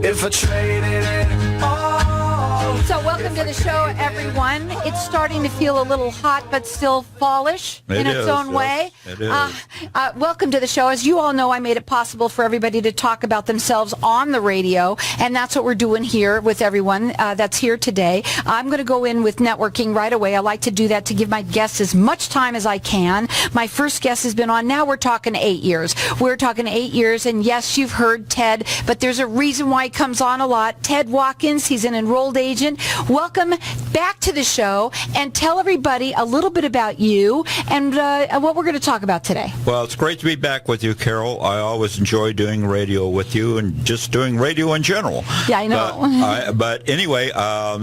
if I traded it all. So welcome to the show, everyone. It's starting to feel a little hot, but still fallish in its own way. It is. Welcome to the show. As you all know, I made it possible for everybody to talk about themselves on the radio, and that's what we're doing here with everyone that's here today. I'm going to go in with networking right away. I like to do that to give my guests as much time as I can. My first guest has been on. Now we're talking 8 years. We're talking 8 years, and yes, you've heard Ted, but there's a reason why he comes on a lot. Ted Watkins, he's an enrolled agent. Welcome back to the show, and tell everybody a little bit about you and what we're going to talk about today. Well, it's great to be back with you, Carol. I always enjoy doing radio with you and just doing radio in general. Yeah, I know. But anyway, a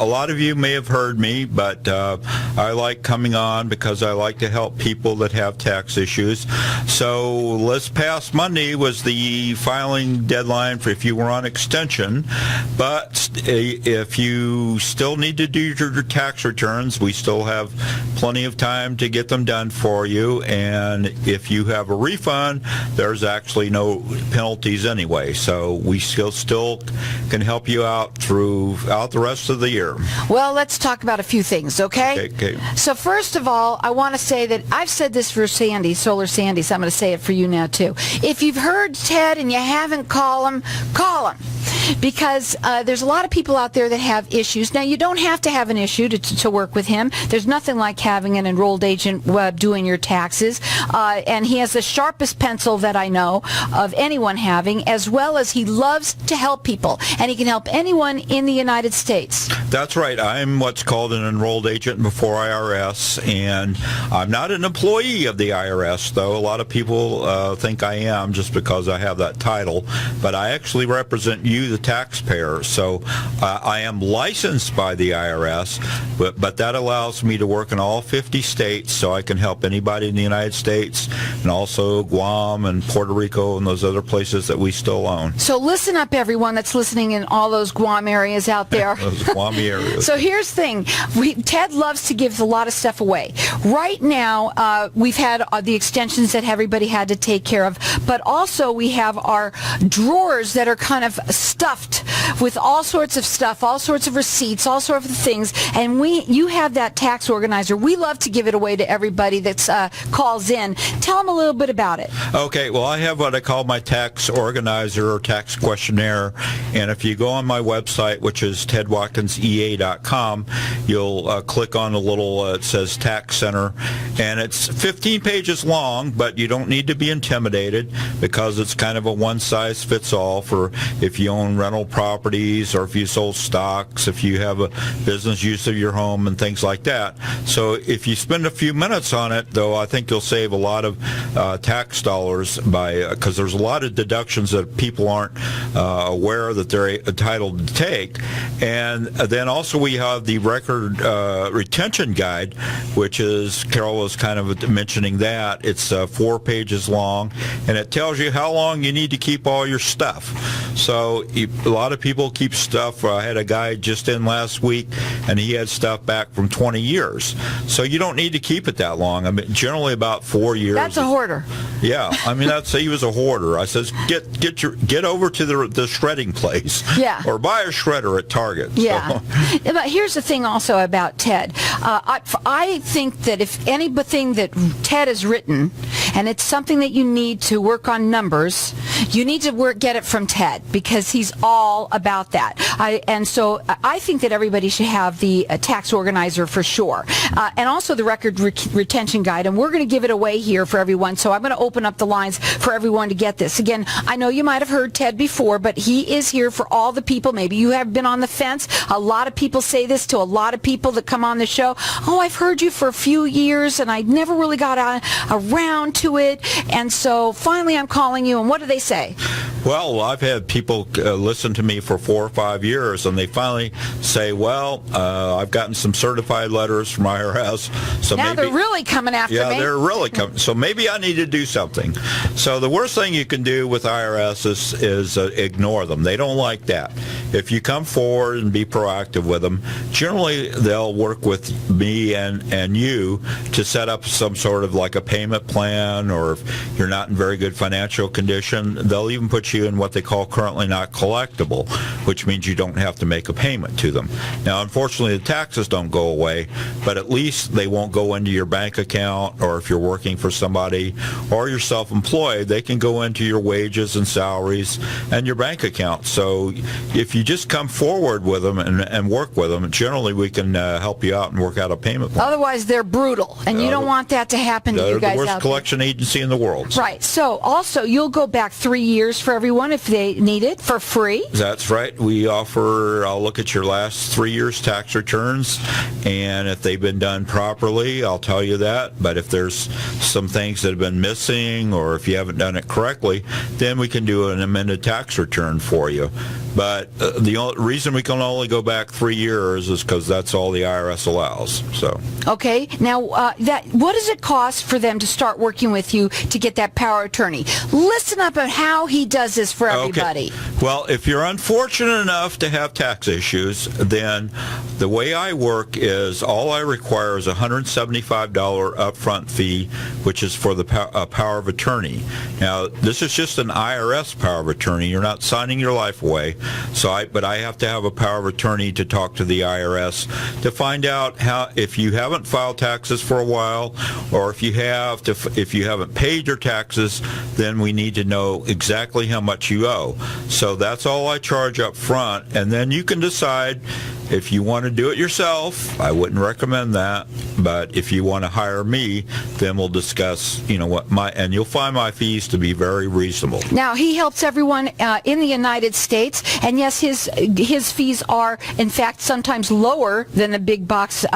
lot of you may have heard me, but I like coming on because I like to help people that have tax issues. So this past Monday was the filing deadline for if you were on extension, but if you still need to do your tax returns, we still have plenty of time to get them done for you. And if you have a refund, there's actually no penalties anyway. So we still can help you out throughout the rest of the year. Well, let's talk about a few things, okay? Okay. So first of all, I want to say that I've said this for Sandy, Solar Sandy, so I'm going to say it for you now too. If you've heard Ted and you haven't called him, call him. Because there's a lot of people out there that have issues. Now, you don't have to have an issue to work with him. There's nothing like having an enrolled agent doing your taxes. And he has the sharpest pencil that I know of anyone having, as well as he loves to help people. And he can help anyone in the United States. That's right. I'm what's called an enrolled agent before IRS, and I'm not an employee of the IRS, though. A lot of people think I am just because I have that title. But I actually represent you, the taxpayer. So I am licensed by the IRS, but that allows me to work in all 50 states, so I can help anybody in the United States, and also Guam and Puerto Rico and those other places that we still own. So listen up, everyone that's listening in all those Guam areas out there. Those Guam areas. So here's the thing. Ted loves to give a lot of stuff away. Right now, we've had the extensions that everybody had to take care of, but also we have our drawers that are kind of stuffed with all sorts of stuff, all sorts of receipts, all sorts of things, and you have that tax organizer. We love to give it away to everybody that calls in. Tell them a little bit about it. Okay, well, I have what I call my tax organizer or tax questionnaire, and if you go on my website, which is tedwatkinsea.com, you'll click on the little, it says Tax Center, and it's 15 pages long, but you don't need to be intimidated because it's kind of a one-size-fits-all for if you own rental properties or if you sold stocks, if you have a business use of your home and things like that. So if you spend a few minutes on it, though, I think you'll save a lot of tax dollars because there's a lot of deductions that people aren't aware that they're entitled to take. And then also we have the record retention guide, which is, Carol was kind of mentioning that. It's 4 pages long, and it tells you how long you need to keep all your stuff. So a lot of people keep stuff. I had a guy just in last week, and he had stuff back from 20 years. So you don't need to keep it that long. I mean, generally about 4 years. That's a hoarder. Yeah, I mean, he was a hoarder. I says, get over to the shredding place. Yeah. Or buy a shredder at Target. Yeah. So. But here's the thing also about Ted. I think that if anything that Ted has written, and it's something that you need to work on numbers, you need to get it from Ted because he's all about that. And so I think that everybody should have the tax organizer for sure. And also the record retention guide. And we're going to give it away here for everyone. So I'm going to open up the lines for everyone to get this. Again, I know you might have heard Ted before, but he is here for all the people. Maybe you have been on the fence. A lot of people say this to a lot of people that come on the show. Oh, I've heard you for a few years and I never really got around to it. And so finally I'm calling you. And what do they say? Well, I've had people listen to me for 4 or 5 years, and they finally say, well, I've gotten some certified letters from IRS. So now they're really coming after me. Yeah, they're really coming. So maybe I need to do something. So the worst thing you can do with IRS is ignore them. They don't like that. if you come forward and be proactive with them, generally they'll work with me and you to set up some sort of like a payment plan, or if you're not in very good financial condition, they'll even put you in what they call currently not collectible, which means you don't have to make a payment to them. Now, unfortunately, the taxes don't go away, but at least they won't go into your bank account, or if you're working for somebody or you're self-employed, they can go into your wages and salaries and your bank account. So if you just come forward with them and work with them, generally we can help you out and work out a payment plan. Otherwise, they're brutal, and you don't want that to happen to you guys out there. They're the worst collection agency in the world. Right. So also, you'll go back 3 years for everyone if they need it for free. That's right. We offer, I'll look at your last 3 years tax returns, and if they've been done properly, I'll tell you that. But if there's some things that have been missing, or if you haven't done it correctly, then we can do an amended tax return for you. But the only reason we can only go back 3 years is because that's all the IRS allows. So. Okay. Now, what does it cost for them to start working with you to get that power of attorney? Listen up on how he does this for everybody. Okay. Well, if you're unfortunate enough to have tax issues, then the way I work is all I require is a $175 upfront fee, which is for the power of attorney. Now, this is just an IRS power of attorney. You're not signing your life away. But I have to have a power of attorney to talk to the IRS to find out how, if you haven't filed taxes for a while, or if you haven't paid your taxes, then we need to know exactly how much you owe. So that's all I charge up front, and then you can decide if you want to do it yourself. I wouldn't recommend that, but if you want to hire me, then we'll discuss, and you'll find my fees to be very reasonable. Now, he helps everyone in the United States, and yes, his fees are, in fact, sometimes lower than the big box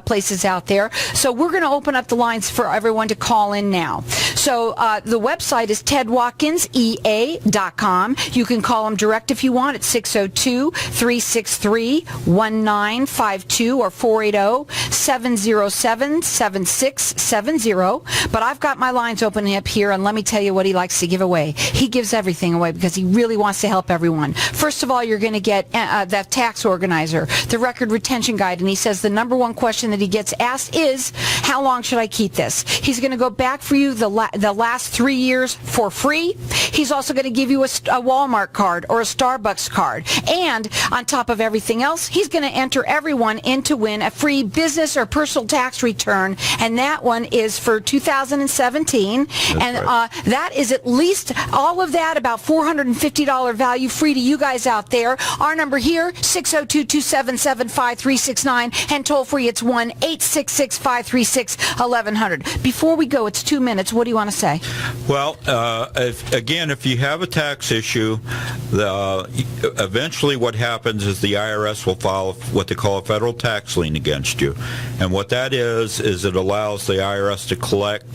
places out there. So we're going to open up the lines for everyone to call in now. So the website is tedwatkinsea.com. You can call him direct if you want at 602-363-1952 or 480-707-7670. But I've got my lines open up here, and let me tell you what he likes to give away. He gives everything away because he really wants to help everyone. First of all, you're going to get that tax organizer, the record retention guide, and he says the number one question that he gets asked is, how long should I keep this? He's going to go back for you the last 3 years for free. He's also going to give you a Walmart card or a Starbucks card. And on top of everything else, he's going to enter everyone in to win a free business or personal tax return, and that one is for 2017. That is at least all of that, about $450 value, free to you guys out there. Our number here, 602-277-5369, and toll free, it's 1-866-536-1100. Before we go, it's 2 minutes. What do you want to say? Well, if you have a tax issue, eventually what happens is the IRS will file what they call a federal tax lien against you. And what that is it allows the IRS to collect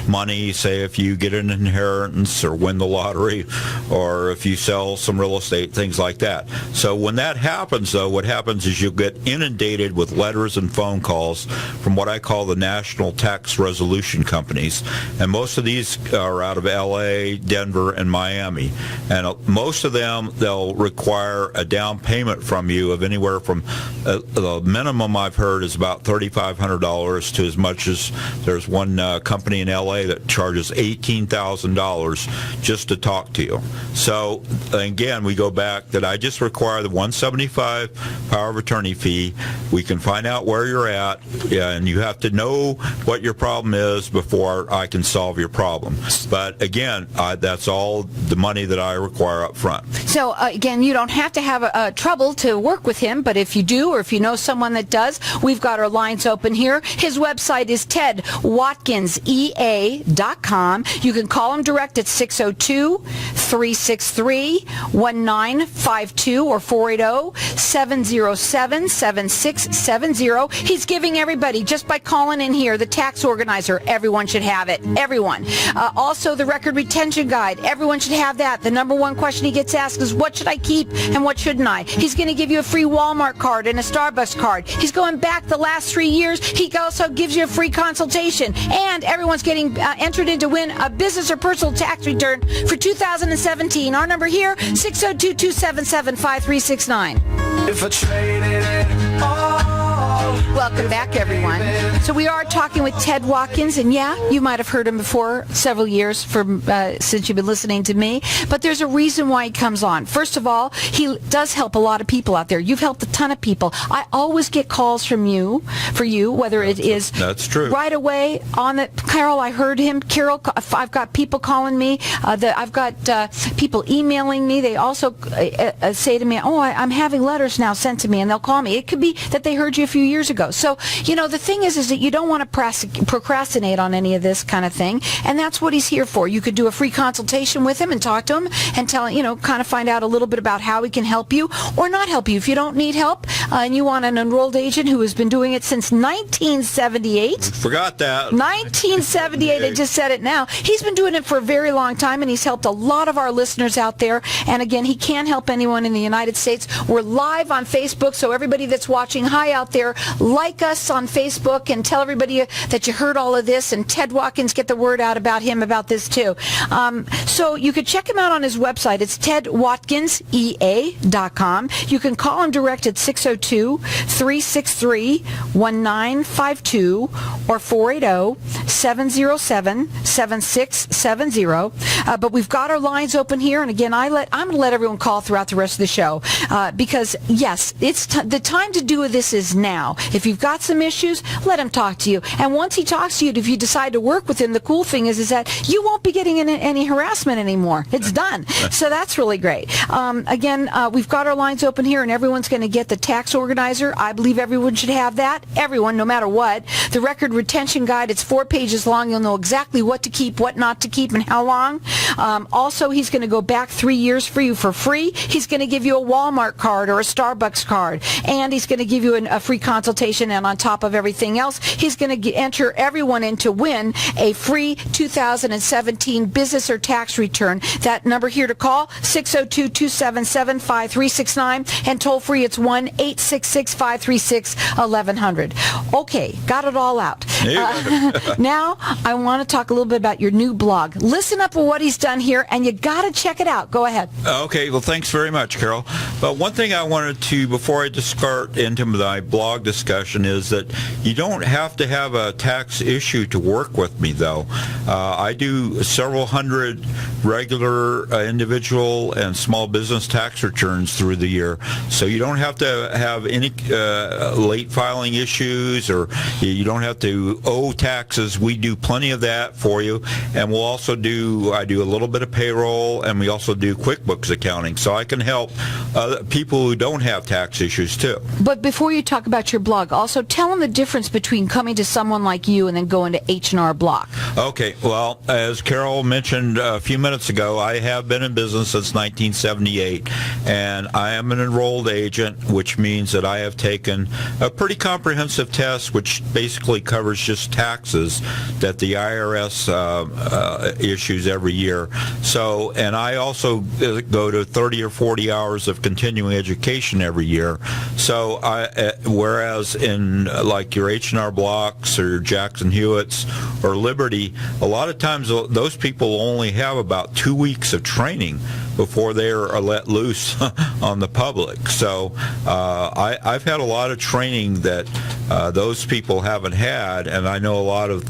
money, say if you get an inheritance or win the lottery, or if you sell some real estate, things like that. So when that happens, though, what happens is you'll get inundated with letters and phone calls from what I call the national tax resolution companies. And most of these are out of LA, Denver, and Miami. And most of them, they'll require a down payment from you of anywhere from the minimum I've heard is about $3,500 to as much as there's one company in LA that charges $18,000 just to talk to you. So again, we go back that I just require the $175 power of attorney fee. We can find out where you're at, and you have to know what your problem is before I can solve your problem. But again, that's all the money that I require up front. So again, you don't have to have trouble to work with him, but if you do, or if you know someone that does, we've got our lines open here. His website is tedwatkinsea.com. You can call him direct at 602-363-1952 or 480-707-7670. He's giving everybody, just by calling in here, the tax organizer. Everyone should have it. Everyone. Also, the record retention guide. Everyone should have that. The number one question he gets asked is, what should I keep and what shouldn't I? He's going to give you a free Walmart card and a Starbucks card. He's going back the last 3 years He also gives you a free consultation. And everyone's getting entered in to win a business or personal tax return for 2017. Our number here, 602-277-5369. If I traded it all. Welcome back, everyone. So we are talking with Ted Watkins, and yeah, you might have heard him before several years since you've been listening to me, but there's a reason why he comes on. First of all, he does help a lot of people out there. You've helped a ton of people. I always get calls from you, whether it is That's true. right away on the, Carol, I heard him. Carol, I've got people calling me. I've got people emailing me. They also say to me, I'm having letters now sent to me, and they'll call me. It could be that they heard you a few years ago. So, the thing is that you don't want to procrastinate on any of this kind of thing, and that's what he's here for. You could do a free consultation with him and talk to him and kind of find out a little bit about how he can help you or not help you. If you don't need help and you want an enrolled agent who has been doing it since 1978. Forgot that. 1978, I just said it now. He's been doing it for a very long time, and he's helped a lot of our listeners out there. And again, he can help anyone in the United States. We're live on Facebook, so everybody that's watching, hi out there, like us on Facebook and tell everybody that you heard all of this, and Ted Watkins, get the word out about him about this too. So you could check him out on his website. It's tedwatkinsea.com. You can call him direct at 602-363-1952 or 480-707-7670. But we've got our lines open here, and again, I'm going to let everyone call throughout the rest of the show because, yes, it's the time to do this is now. If you've got some issues, let him talk to you. And once he talks to you, if you decide to work with him, the cool thing is that you won't be getting any harassment anymore. It's done. So that's really great. Again, we've got our lines open here, and everyone's going to get the tax organizer. I believe everyone should have that. Everyone, no matter what. The record retention guide, it's 4 pages long. You'll know exactly what to keep, what not to keep, and how long. Also, he's going to go back 3 years for you for free. He's going to give you a Walmart card or a Starbucks card, and he's going to give you a free consultation, and on top of everything else, he's going to enter everyone in to win a free 2017 business or tax return. That number here to call, 602-277-5369, and toll free, it's 1-866-536-1100. Okay, got it all out. Now, I want to talk a little bit about your new blog. Listen up for what he's done here, and you got to check it out. Go ahead. Okay, well, thanks very much, Carol. But one thing I wanted to, before I just start into my blog discussion, is that you don't have to have a tax issue to work with me, though. I do several hundred regular individual and small business tax returns through the year, so you don't have to have any late filing issues, or you don't have to owe taxes. We do plenty of that for you, and we'll also I do a little bit of payroll, and we also do QuickBooks accounting, so I can help people who don't have tax issues too. But before you talk about your blog, also tell them the difference between coming to someone like you and then going to H&R Block. Okay, well, as Carol mentioned a few minutes ago, I have been in business since 1978, and I am an enrolled agent, which means that I have taken a pretty comprehensive test, which basically covers just taxes that the IRS issues every year. So, and I also go to 30 or 40 hours of continuing education every year. So, whereas in like your H&R Blocks or Jackson Hewitts or Liberty, a lot of times those people only have about 2 weeks of training before they are let loose on the public. So I've had a lot of training that those people haven't had, and I know a lot of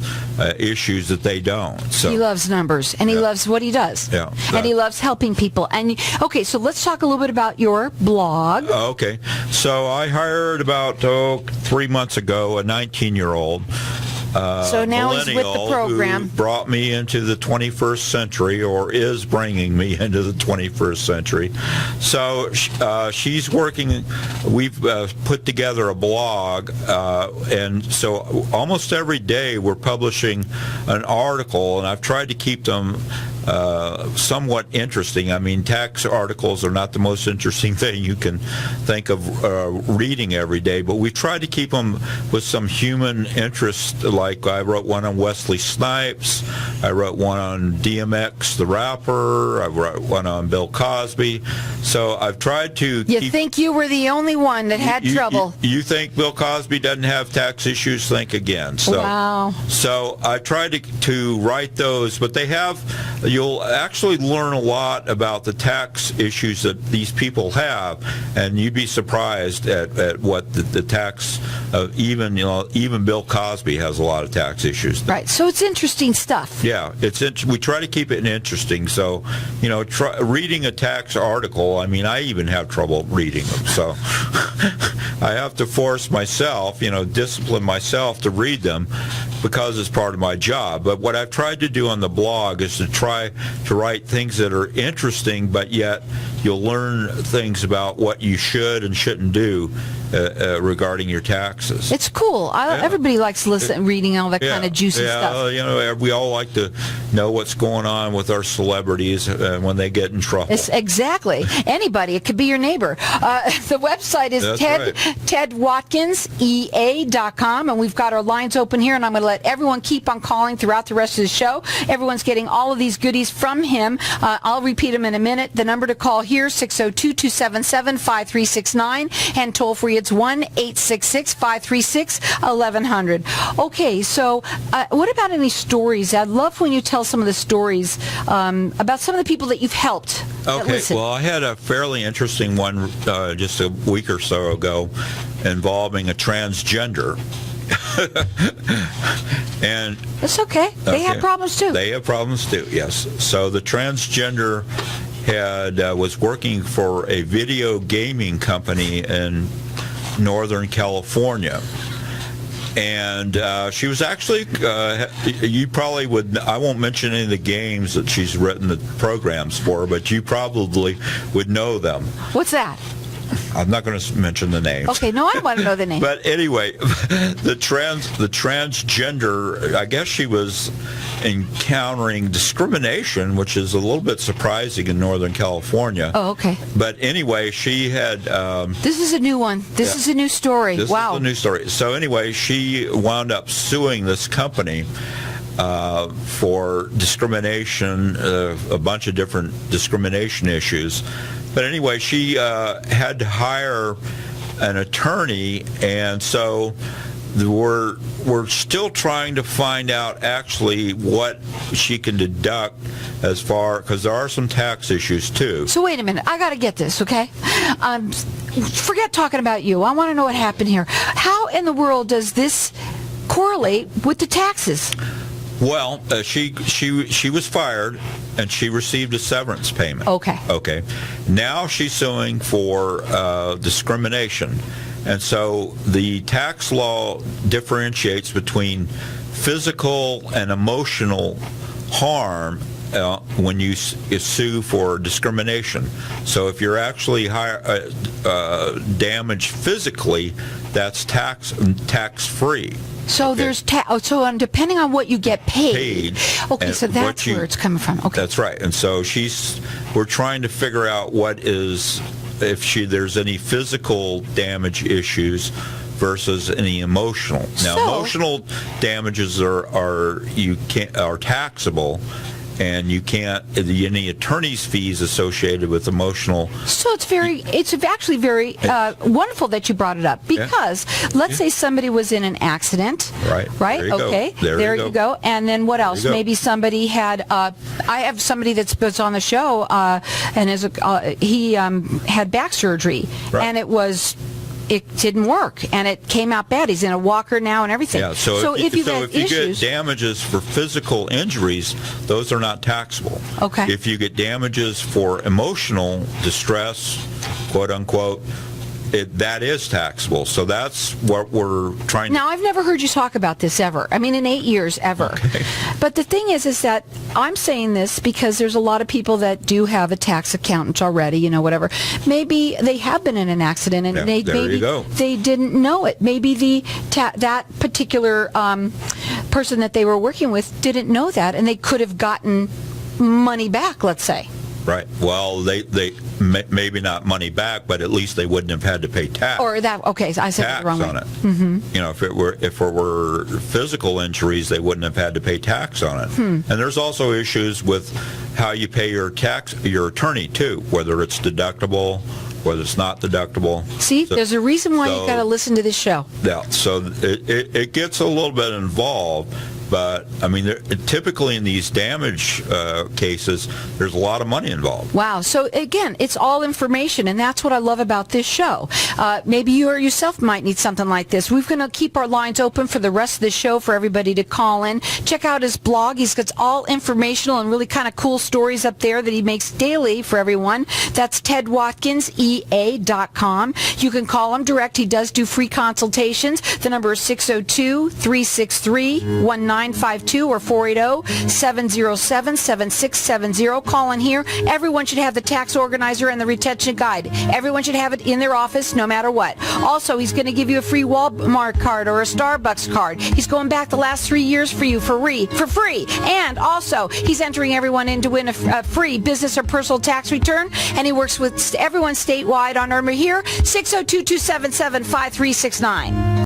issues that they don't. So he loves numbers, and he loves what he does. Yeah. And he loves helping people. And okay, so let's talk a little bit about your blog. Okay. So I hired about 3 months ago a 19-year-old so now he's with the program. Who brought me into the 21st century, or is bringing me into the 21st century. So she's working. We've put together a blog, and so almost every day we're publishing an article, and I've tried to keep them somewhat interesting. I mean, tax articles are not the most interesting thing you can think of reading every day, but we try to keep them with some human interest. Like I wrote one on Wesley Snipes, I wrote one on DMX the rapper, I wrote one on Bill Cosby. So I've tried to You think you were the only one that had trouble? You think Bill Cosby doesn't have tax issues? Think again. So, wow. So I tried to write those, but they have. You'll actually learn a lot about the tax issues that these people have, and you'd be surprised at what the tax. Even Bill Cosby has a lot of tax issues. Right. So it's interesting stuff. Yeah, we try to keep it interesting. So, reading a tax article. I mean, I even have trouble reading them. So I have to force myself, discipline myself to read them because it's part of my job. But what I've tried to do on the blog is to try to write things that are interesting, but yet you'll learn things about what you should and shouldn't do regarding your taxes. It's cool. Everybody likes reading all that kind of juicy stuff. We all like to know what's going on with our celebrities when they get in trouble. Exactly. Anybody. It could be your neighbor. The website is tedwatkinsea.com, and we've got our lines open here, and I'm going to let everyone keep on calling throughout the rest of the show. Everyone's getting all of these goodies from him. I'll repeat them in a minute. The number to call here, 602-277-5369, and toll free, it's 1-866-536-1100. Okay, so what about any stories? I'd love when you tell some of the stories about some of the people that you've helped. Okay, well, I had a fairly interesting one just a week or so ago involving a transgender. And it's okay. They have problems too. They have problems too, yes. So the transgender was working for a video gaming company in Northern California. And she was actually, you probably would, I won't mention any of the games that she's written the programs for, but you probably would know them. What's that? I'm not going to mention the names. Okay, no, I want to know the name. But anyway, the transgender, I guess she was encountering discrimination, which is a little bit surprising in Northern California. Oh, okay. But anyway, she had... this is a new one. This is a new story. Wow. This is a new story. So anyway, she wound up suing this company for discrimination, a bunch of different discrimination issues. But anyway, she had to hire an attorney, and so we're still trying to find out actually what she can deduct as far, because there are some tax issues too. So wait a minute, I got to get this, okay? Forget talking about you. I want to know what happened here. How in the world does this correlate with the taxes? Well, she was fired, and she received a severance payment. Okay. Now she's suing for discrimination. And so the tax law differentiates between physical and emotional harm when you sue for discrimination. So if you're actually damaged physically, that's tax-free. So there's depending on what you get paid. Okay, so that's where it's coming from. Okay, that's right. And so we're trying to figure out there's any physical damage issues versus any emotional. Now, emotional damages are taxable, and you can't any attorney's fees associated with emotional. So it's actually very wonderful that you brought it up, because let's say somebody was in an accident. Right. Okay. There you go. And then what else? Maybe somebody had. I have somebody that's on the show, and he had back surgery, and it didn't work, and it came out bad. He's in a walker now and everything. Yeah, so if you get damages for physical injuries, those are not taxable. Okay. If you get damages for emotional distress, quote unquote, that is taxable. So that's what we're trying to... Now, I've never heard you talk about this ever. I mean, in 8 years, ever. Okay. But the thing is that I'm saying this because there's a lot of people that do have a tax accountant already, whatever. Maybe they have been in an accident, and they didn't know it. Maybe that particular person that they were working with didn't know that, and they could have gotten money back, let's say. Right. Well, they maybe not money back, but at least they wouldn't have had to pay tax. Or that, okay, I said tax it the wrong way. on it. You know, if it were physical injuries, they wouldn't have had to pay tax on it. And there's also issues with how you pay your attorney too, whether it's deductible, whether it's not deductible. See, there's a reason why you got to listen to this show. Yeah. So it gets a little bit involved. But, I mean, typically in these damage cases, there's a lot of money involved. Wow. So, again, it's all information, and that's what I love about this show. Maybe you or yourself might need something like this. We're going to keep our lines open for the rest of the show for everybody to call in. Check out his blog. He's got all informational and really kind of cool stories up there that he makes daily for everyone. That's TedWatkinsEA.com. You can call him direct. He does do free consultations. The number is 602-363-1952 or 480-707-7670. Call in here. Everyone should have the tax organizer and the retention guide. Everyone should have it in their office no matter what. Also, he's going to give you a free Walmart card or a Starbucks card. He's going back the last 3 years for you for free. And also, he's entering everyone in to win a free business or personal tax return. And he works with everyone statewide on our number here, 602-277-5369.